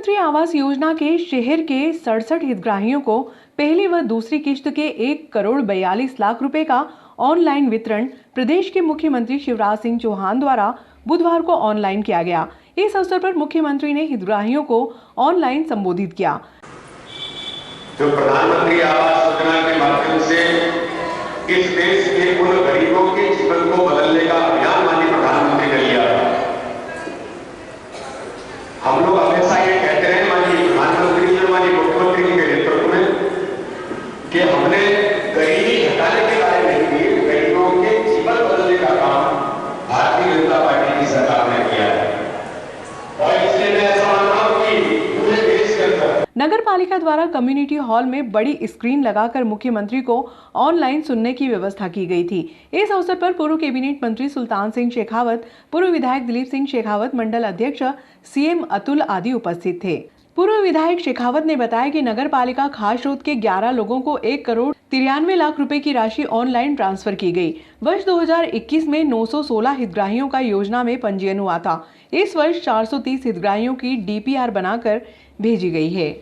मुख्यमंत्री आवास योजना के शहर के 67 हितग्राहियों को पहली व दूसरी किश्त के 1,42,00,000 रुपए का ऑनलाइन वितरण प्रदेश के मुख्यमंत्री शिवराज सिंह चौहान द्वारा बुधवार को ऑनलाइन किया गया। इस अवसर पर मुख्यमंत्री ने हितग्राहियों को ऑनलाइन संबोधित किया। जो प्रधानमंत्री आवास योजना के माध्यम से इस देश के उन गरीबों के जीवन को बदलने का अभियान माननीय प्रधानमंत्री ने लिया था। हम लोग हमेशा ये कहते रहे माननीय प्रधानमंत्री और माननीय मुख्यमंत्री के नेतृत्व में कि हमने गरीबी हटाने के कार्य नहीं किए, गरीबों के जीवन बदलने का काम भारतीय जनता पार्टी की सरकार ने किया है। और इसलिए मैं ऐसा मानता हूं कि पूरे देश के अंदर नगर पालिका द्वारा कम्युनिटी हॉल में बड़ी स्क्रीन लगाकर मुख्यमंत्री को ऑनलाइन सुनने की व्यवस्था की गई थी। इस अवसर पर पूर्व कैबिनेट मंत्री सुल्तान सिंह शेखावत, पूर्व विधायक दिलीप सिंह शेखावत, मंडल अध्यक्ष सीएम अतुल आदि उपस्थित थे। पूर्व विधायक शेखावत ने बताया कि नगर पालिका खास स्रोत के 11 लोगों को 1,93,00,000 रुपए की राशि ऑनलाइन ट्रांसफर की गई। वर्ष 2021 में 916 हितग्राहियों का योजना में पंजीयन हुआ था। इस वर्ष 430 हितग्राहियों की डीपीआर बनाकर भेजी गई है।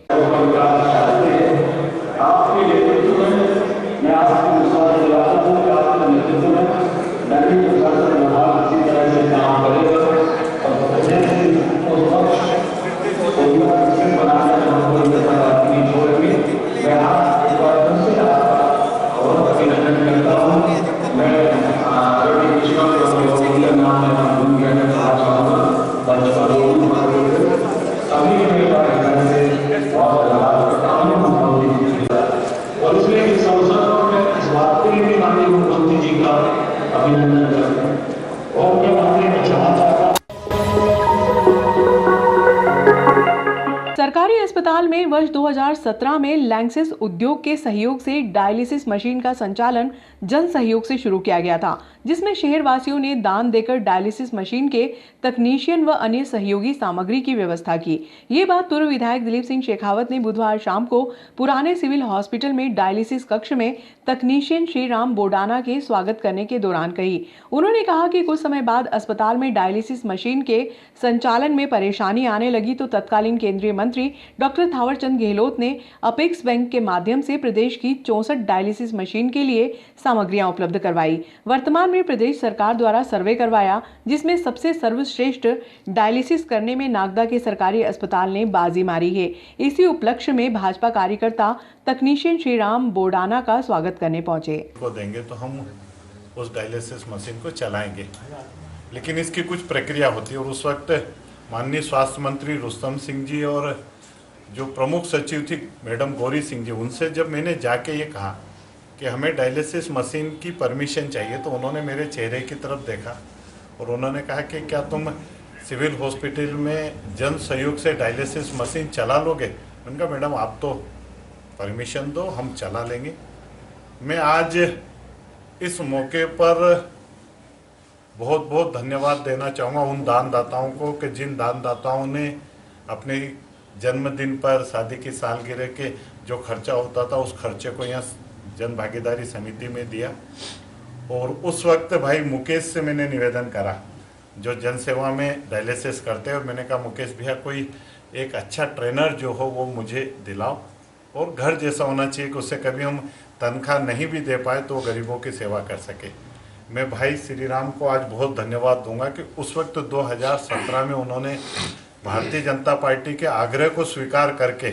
सरकारी अस्पताल में वर्ष 2017 में लैंक्सिस उद्योग के सहयोग से डायलिसिस मशीन का संचालन जन सहयोग से शुरू किया गया था, जिसमें शहर वासियों ने दान देकर डायलिसिस मशीन के तकनीशियन व अन्य सहयोगी सामग्री की व्यवस्था की। ये बात पूर्व विधायक दिलीप सिंह शेखावत ने बुधवार शाम को पुराने सिविल हॉस्पिटल में डायलिसिस कक्ष में तकनीशियन श्री राम बोडाना के स्वागत करने के दौरान कही। उन्होंने कहा कि कुछ समय बाद अस्पताल में डायलिसिस मशीन के संचालन में परेशानी आने लगी तो तत्कालीन केंद्रीय मंत्री डॉक्टर थावरचंद गहलोत ने अपेक्स बैंक के माध्यम से प्रदेश की 64 डायलिसिस मशीन के लिए सामग्रियां उपलब्ध करवाई। वर्तमान में प्रदेश सरकार द्वारा सर्वे करवाया, जिसमें सबसे सर्वश्रेष्ठ डायलिसिस करने में नागदा के सरकारी अस्पताल ने बाजी मारी है। इसी उपलक्ष्य में भाजपा कार्यकर्ता तकनीशियन श्री राम बोडाना का स्वागत करने पहुंचे। को देंगे तो हम उस डायलिसिस मशीन को चलाएंगे, लेकिन इसकी कुछ प्रक्रिया होती है और उस वक्त माननीय स्वास्थ्य मंत्री रुस्तम सिंह जी और जो प्रमुख सचिव थी मैडम गौरी सिंह जी, उनसे जब मैंने जाके ये कहा कि हमें डायलिसिस मशीन की परमिशन चाहिए, तो उन्होंने मेरे चेहरे की तरफ देखा और उन्होंने कहा कि क्या तुम सिविल हॉस्पिटल में जन सहयोग से डायलिसिस मशीन चला लोगे? मैंने कहा मैडम आप तो परमिशन दो, हम चला लेंगे। मैं आज इस मौके पर बहुत बहुत धन्यवाद देना चाहूँगा उन दानदाताओं को कि जिन दानदाताओं ने अपने जन्मदिन पर, शादी की सालगिरह के जो खर्चा होता था उस खर्चे को यहाँ जन भागीदारी समिति में दिया। और उस वक्त भाई मुकेश से मैंने निवेदन करा जो जन सेवा में डायलिसिस करते हैं, और मैंने कहा मुकेश भैया कोई एक अच्छा ट्रेनर जो हो वो मुझे दिलाओ, और घर जैसा होना चाहिए कि उससे कभी हम तनख्वाह नहीं भी दे पाए तो गरीबों की सेवा कर सके। मैं भाई श्री राम को आज बहुत धन्यवाद दूंगा कि उस वक्त 2017 में उन्होंने भारतीय जनता पार्टी के आग्रह को स्वीकार करके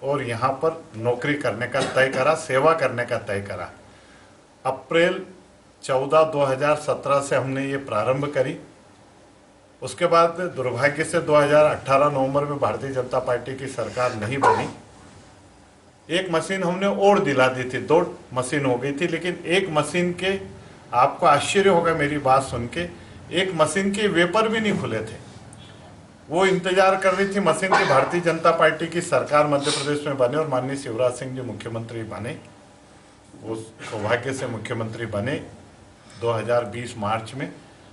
और यहाँ पर नौकरी करने का तय करा, सेवा करने का तय करा। अप्रैल 14, 2017 से हमने ये प्रारंभ करी। उसके बाद दुर्भाग्य से 2018 नवंबर में भारतीय जनता पार्टी की सरकार नहीं बनी। एक मशीन हमने और दिला दी थी, 2 मशीन हो गई थी, लेकिन एक मशीन के, आपको आश्चर्य होगा मेरी बात सुन के, एक मशीन के वेपर भी नहीं खुले थे। वो इंतजार कर रही थी मशीन की भारतीय जनता पार्टी की सरकार मध्य प्रदेश में बने और माननीय शिवराज सिंह जी मुख्यमंत्री बने। वो सौभाग्य से मुख्यमंत्री बने 2020 मार्च में।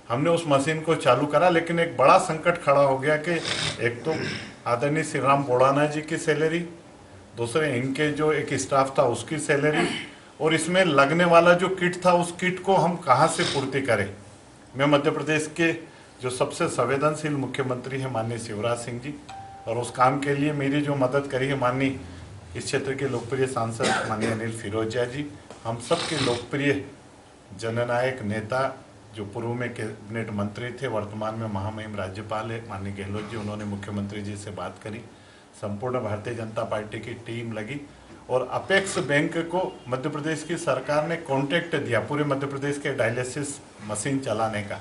हमने उस मशीन को चालू करा, लेकिन एक बड़ा संकट खड़ा हो गया कि एक तो आदरणीय श्री राम बोडाना जी की सैलरी, दूसरे इनके जो एक स्टाफ था उसकी सैलरी, और इसमें लगने वाला जो किट था उस किट को हम कहाँ से पूर्ति करें। मैं मध्य प्रदेश के जो सबसे संवेदनशील मुख्यमंत्री हैं माननीय शिवराज सिंह जी और उस काम के लिए मेरी जो मदद करी है माननीय इस क्षेत्र के लोकप्रिय सांसद माननीय अनिल फिरोजिया जी, हम सब के लोकप्रिय जननायक नेता जो पूर्व में कैबिनेट मंत्री थे, वर्तमान में महामहिम राज्यपाल है माननीय गहलोत जी, उन्होंने मुख्यमंत्री जी से बात करी। संपूर्ण भारतीय जनता पार्टी की टीम लगी और अपेक्स बैंक को मध्य प्रदेश की सरकार ने कॉन्ट्रैक्ट दिया पूरे मध्य प्रदेश के डायलिसिस मशीन चलाने का,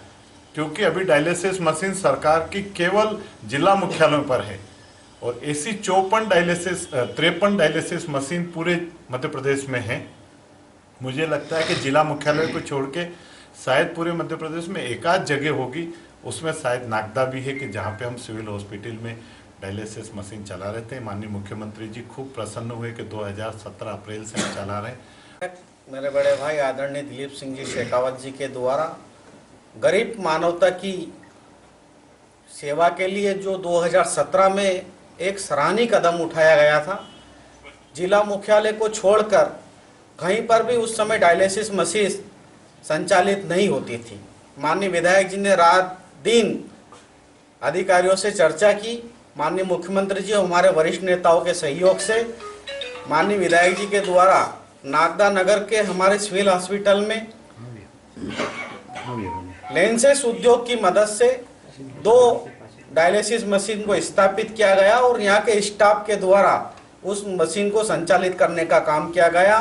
क्योंकि अभी डायलिसिस मशीन सरकार की केवल जिला मुख्यालयों पर है और ऐसी 53 डायलिसिस मशीन पूरे मध्य प्रदेश में है। मुझे लगता है कि जिला मुख्यालय को छोड़ के शायद पूरे मध्य प्रदेश में एक आध जगह होगी, उसमें शायद नागदा भी है कि जहाँ पे हम सिविल हॉस्पिटल में डायलिसिस मशीन चला रहे थे। माननीय मुख्यमंत्री जी खूब प्रसन्न हुए कि 2017 अप्रैल से हम चला रहे हैं। मेरे बड़े भाई आदरणीय दिलीप सिंह जी शेखावत जी के द्वारा गरीब मानवता की सेवा के लिए जो 2017 में एक सराहनीय कदम उठाया गया था, जिला मुख्यालय को छोड़कर कहीं पर भी उस समय डायलिसिस मशीन संचालित नहीं होती थी। माननीय विधायक जी ने रात दिन अधिकारियों से चर्चा की, माननीय मुख्यमंत्री जी और हमारे वरिष्ठ नेताओं के सहयोग से माननीय विधायक जी के द्वारा नागदा नगर के हमारे सिविल हॉस्पिटल में लेंसेस उद्योग की मदद से 2 डायलिसिस मशीन को स्थापित किया गया और यहाँ के स्टाफ के द्वारा उस मशीन को संचालित करने का काम किया गया।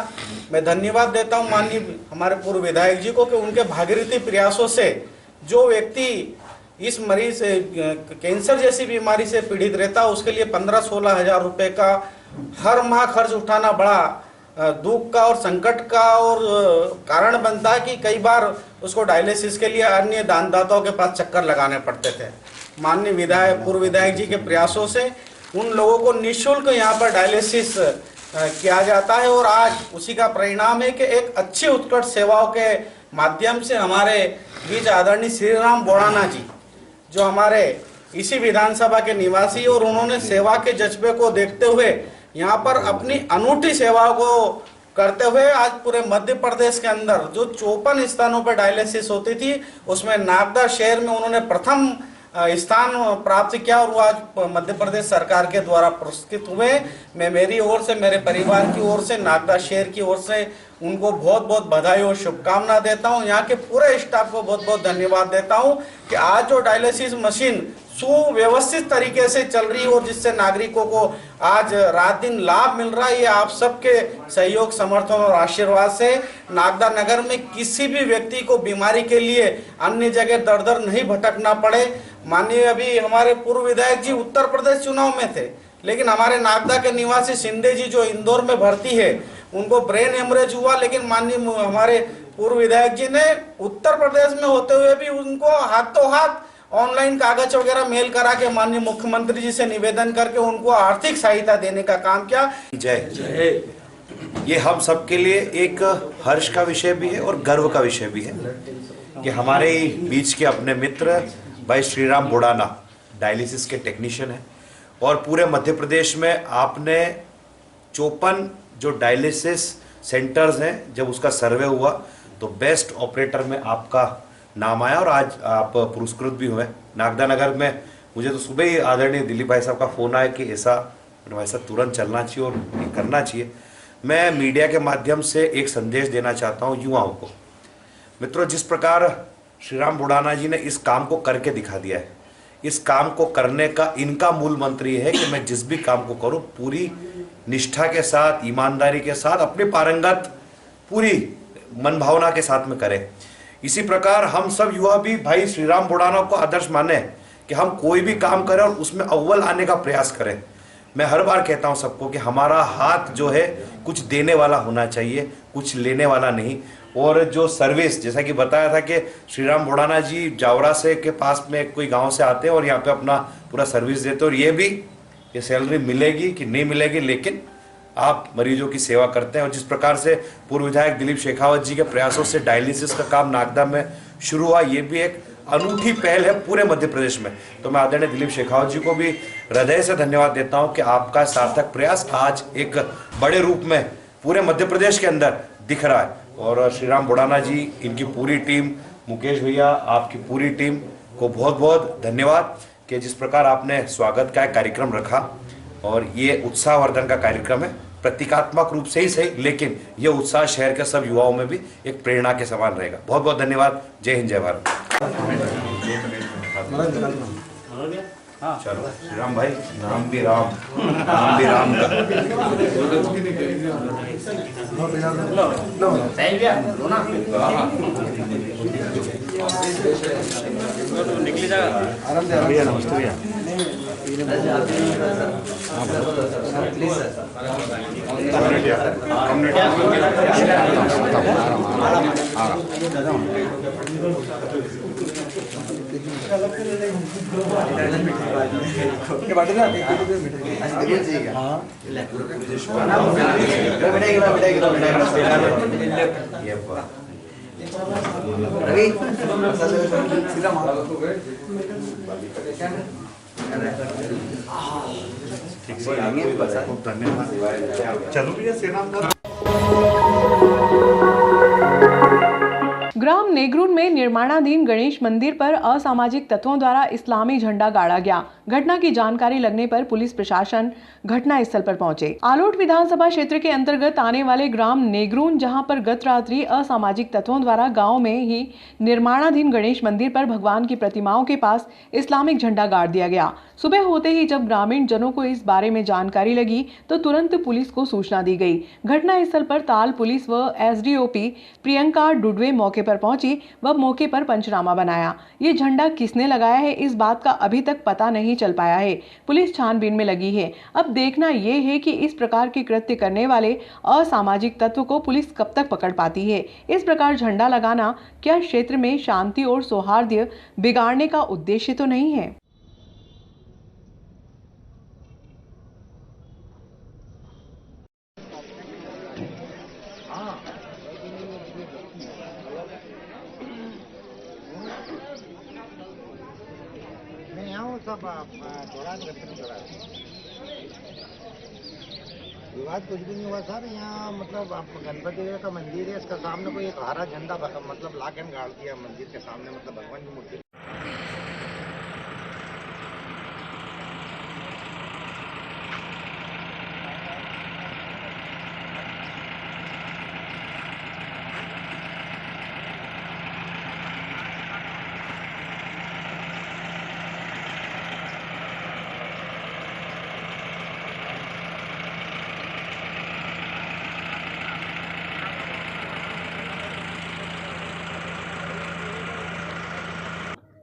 मैं धन्यवाद देता हूँ माननीय हमारे पूर्व विधायक जी को कि उनके भागीरथी प्रयासों से जो व्यक्ति इस मरीज से कैंसर जैसी बीमारी से पीड़ित रहता है उसके लिए 15-16 हज़ार रुपये का हर माह खर्च उठाना बड़ा दुख का और संकट का और कारण बनता है कि कई बार उसको डायलिसिस के लिए अन्य दानदाताओं के पास चक्कर लगाने पड़ते थे। माननीय विधायक पूर्व विधायक जी के प्रयासों से उन लोगों को निःशुल्क यहाँ पर डायलिसिस किया जाता है और आज उसी का परिणाम है कि एक अच्छी उत्कृष्ट सेवाओं के माध्यम से हमारे बीच आदरणीय श्रीराम बोड़ाना जी जो हमारे इसी विधानसभा के निवासी और उन्होंने सेवा के जज्बे को देखते हुए यहाँ पर अपनी अनूठी सेवाओं को करते हुए आज पूरे मध्य प्रदेश के अंदर जो 54 स्थानों पर डायलिसिस होती थी उसमें नागदा शहर में उन्होंने प्रथम स्थान प्राप्त किया और वो आज मध्य प्रदेश सरकार के द्वारा पुरस्कृत हुए। मैं मेरी ओर से, मेरे परिवार की ओर से, नागदा शहर की ओर से उनको बहुत बहुत बधाई और शुभकामना देता हूं। यहाँ के पूरे स्टाफ को बहुत बहुत धन्यवाद देता हूं कि आज जो डायलिसिस मशीन सुव्यवस्थित तरीके से चल रही है और जिससे नागरिकों को आज रात दिन लाभ मिल रहा है, ये आप सबके सहयोग, समर्थन और आशीर्वाद से नागदा नगर में किसी भी व्यक्ति को बीमारी के लिए अन्य जगह दर दर नहीं भटकना पड़े। माननीय अभी हमारे पूर्व विधायक जी उत्तर प्रदेश चुनाव में थे, लेकिन हमारे नागदा के निवासी शिंदे जी जो इंदौर में भर्ती है उनको ब्रेन हेमरेज हुआ, लेकिन माननीय हमारे पूर्व विधायक जी ने उत्तर प्रदेश में होते हुए भी उनको हाथों हाथ ऑनलाइन कागज वगैरह मेल करा के माननीय मुख्यमंत्री जी से निवेदन करके उनको आर्थिक सहायता देने का काम किया। जय। ये हम सबके लिए एक हर्ष का विषय भी है और गर्व का विषय भी है कि हमारे बीच के अपने मित्र भाई श्रीराम बोड़ाना डायलिसिस के टेक्नीशियन हैं और पूरे मध्य प्रदेश में आपने 54 जो डायलिसिस सेंटर्स हैं, जब उसका सर्वे हुआ तो बेस्ट ऑपरेटर में आपका नाम आया और आज आप पुरस्कृत भी हुए। नागदा नगर में मुझे तो सुबह ही आदरणीय दिलीप भाई साहब का फ़ोन आया कि ऐसा भाई साहब तुरंत चलना चाहिए और ये करना चाहिए। मैं मीडिया के माध्यम से एक संदेश देना चाहता हूँ युवाओं को। मित्रों, जिस प्रकार श्रीराम बोड़ाना जी ने इस काम को करके दिखा दिया है, इस काम को करने का इनका मूल मंत्र ये है कि मैं जिस भी काम को करूँ पूरी निष्ठा के साथ, ईमानदारी के साथ, अपने पारंगत पूरी मन भावना के साथ में करें। इसी प्रकार हम सब युवा भी भाई श्रीराम बोड़ाना को आदर्श माने कि हम कोई भी काम करें और उसमें अव्वल आने का प्रयास करें। मैं हर बार कहता हूं सबको कि हमारा हाथ जो है कुछ देने वाला होना चाहिए, कुछ लेने वाला नहीं। और जो सर्विस, जैसा कि बताया था कि श्रीराम बोड़ाना जी जावरा से के पास में कोई गांव से आते हैं और यहाँ पे अपना पूरा सर्विस देते हैं और ये सैलरी मिलेगी कि नहीं मिलेगी, लेकिन आप मरीजों की सेवा करते हैं। और जिस प्रकार से पूर्व विधायक दिलीप शेखावत जी के प्रयासों से डायलिसिस का काम नागदा में शुरू हुआ, ये भी एक अनूठी पहल है पूरे मध्य प्रदेश में। तो मैं आदरणीय दिलीप शेखावत जी को भी हृदय से धन्यवाद देता हूं कि आपका सार्थक प्रयास आज एक बड़े रूप में पूरे मध्य प्रदेश के अंदर दिख रहा है। और श्रीराम बोड़ाना जी, इनकी पूरी टीम, मुकेश भैया, आपकी पूरी टीम को बहुत बहुत धन्यवाद कि जिस प्रकार आपने स्वागत का एक कार्यक्रम रखा और ये उत्साहवर्धन का कार्यक्रम है, प्रतीकात्मक रूप से ही सही, लेकिन ये उत्साह शहर के सब युवाओं में भी एक प्रेरणा के समान रहेगा। बहुत बहुत धन्यवाद। जय हिंद, जय भारत। चलो श्रीराम भाई, नाम भी राम का। निकली जा नमस्ते भैया। चलो भैया सेना। ग्राम नेगरून में निर्माणाधीन गणेश मंदिर पर असामाजिक तत्वों द्वारा इस्लामी झंडा गाड़ा गया। घटना की जानकारी लगने पर पुलिस प्रशासन घटना स्थल पर पहुंचे। आलोट विधानसभा क्षेत्र के अंतर्गत आने वाले ग्राम नेगरून, जहां पर गत रात्रि असामाजिक तत्वों द्वारा गांव में ही निर्माणाधीन गणेश मंदिर पर भगवान की प्रतिमाओं के पास इस्लामिक झंडा गाड़ दिया गया। सुबह होते ही जब ग्रामीण जनों को इस बारे में जानकारी लगी तो तुरंत पुलिस को सूचना दी गई। घटना स्थल पर ताल पुलिस व एसडीओपी प्रियंका डुडवे मौके पर पहुंची व मौके पर पंचनामा बनाया। ये झंडा किसने लगाया है, इस बात का अभी तक पता नहीं चल पाया है। पुलिस छानबीन में लगी है। अब देखना ये है कि इस प्रकार के कृत्य करने वाले असामाजिक तत्व को पुलिस कब तक पकड़ पाती है। इस प्रकार झंडा लगाना क्या क्षेत्र में शांति और सौहार्द बिगाड़ने का उद्देश्य तो नहीं है? सब विवाद कुछ भी नहीं हुआ सर। यहाँ मतलब गणपति का मंदिर है, इसका सामने कोई एक हरा झंडा मतलब ला के गाड़ दिया मंदिर के सामने, मतलब भगवान की मूर्ति।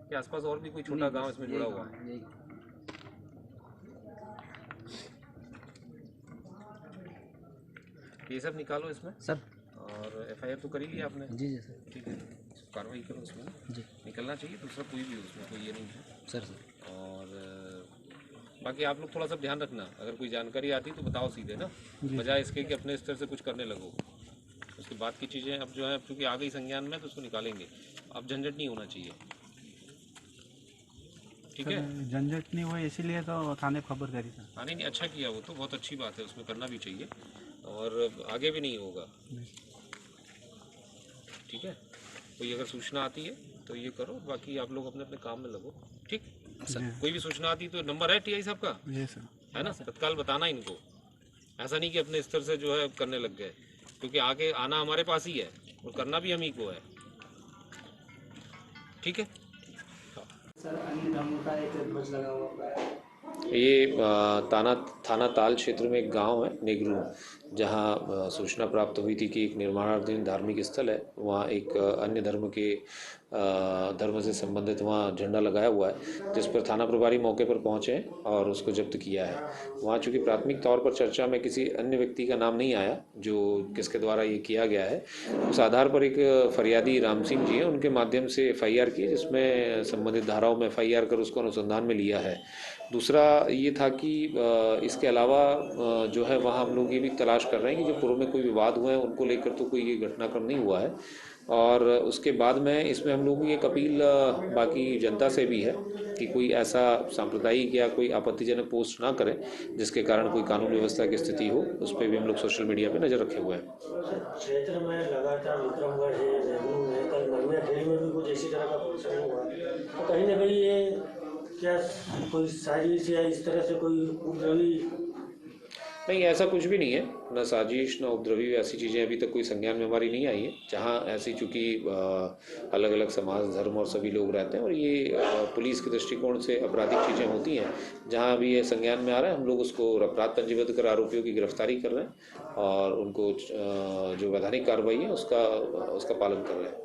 के आसपास और भी कोई छोटा गांव इसमें जुड़ा हुआ है? ये सब निकालो इसमें सर, और एफआईआर तो कर ही लिया आपने? जी जी सर। ठीक है, कार्रवाई करो उसमें जी। निकलना चाहिए, दूसरा कोई भी उसमें कोई ये नहीं है सर। और बाकी आप लोग थोड़ा सा ध्यान रखना, अगर कोई जानकारी आती तो बताओ सीधे ना, बजाय इसके कि अपने स्तर से कुछ करने लगो। उसके बाद की चीज़ें अब जो है क्योंकि आ गई संज्ञान में तो उसको निकालेंगे। अब झंझट नहीं होना चाहिए, ठीक है? झंझट नहीं हुआ इसीलिए तो थाने खबर करी था। हाँ नहीं, अच्छा किया, वो तो बहुत अच्छी बात है, उसमें करना भी चाहिए और आगे भी नहीं होगा, ठीक है? कोई अगर सूचना आती है तो ये करो, बाकी आप लोग अपने अपने काम में लगो, ठीक? कोई भी सूचना आती तो नंबर है टीआई साहब का, है ना, तत्काल बताना इनको। ऐसा नहीं कि अपने स्तर से जो है करने लग गए, क्योंकि आगे आना हमारे पास ही है और करना भी हम ही को है, ठीक है? ये थाना ताल क्षेत्र में एक गांव है नेगरून, जहां सूचना प्राप्त हुई थी कि एक निर्माणाधीन धार्मिक स्थल है, वहां एक अन्य धर्म से संबंधित वहां झंडा लगाया हुआ है, जिस पर थाना प्रभारी मौके पर पहुंचे हैं और उसको जब्त किया है। वहां चूंकि प्राथमिक तौर पर चर्चा में किसी अन्य व्यक्ति का नाम नहीं आया जो किसके द्वारा ये किया गया है, उस आधार पर एक फरियादी राम सिंह जी हैं, उनके माध्यम से एफआईआर की, जिसमें संबंधित धाराओं में एफआईआर कर उसको अनुसंधान में लिया है। दूसरा ये था कि इसके अलावा जो है वहाँ हम लोग ये भी तलाश कर रहे हैं कि जो पूर्व में कोई विवाद हुए हैं उनको लेकर तो कोई ये घटनाक्रम नहीं हुआ है। और उसके बाद में इसमें हम लोगों की एक अपील बाकी जनता से भी है कि कोई ऐसा सांप्रदायिक या कोई आपत्तिजनक पोस्ट ना करें जिसके कारण कोई कानून व्यवस्था की स्थिति हो, उस पर भी हम लोग सोशल मीडिया पे नज़र रखे हुए हैं। क्षेत्र में लगातार विक्रमगढ़ है, कल मरमिया डेरी में भी कुछ इसी तरह का फंक्शन हुआ, तो कहीं ना कहीं ये क्या कोई साजिश या इस तरह से कोई उपद्रवी? नहीं, ऐसा कुछ भी नहीं है, न साजिश न उपद्रवी ऐसी चीज़ें अभी तक कोई संज्ञान में हमारी नहीं आई है। जहाँ ऐसी चूँकि अलग अलग समाज धर्म और सभी लोग रहते हैं और ये पुलिस के दृष्टिकोण से आपराधिक चीज़ें होती हैं, जहाँ भी ये संज्ञान में आ रहा है हम लोग उसको अपराध पंजीबद्ध कर आरोपियों की गिरफ्तारी कर रहे हैं और उनको जो वैधानिक कार्रवाई है उसका पालन कर रहे हैं।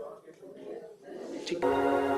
ठीक है।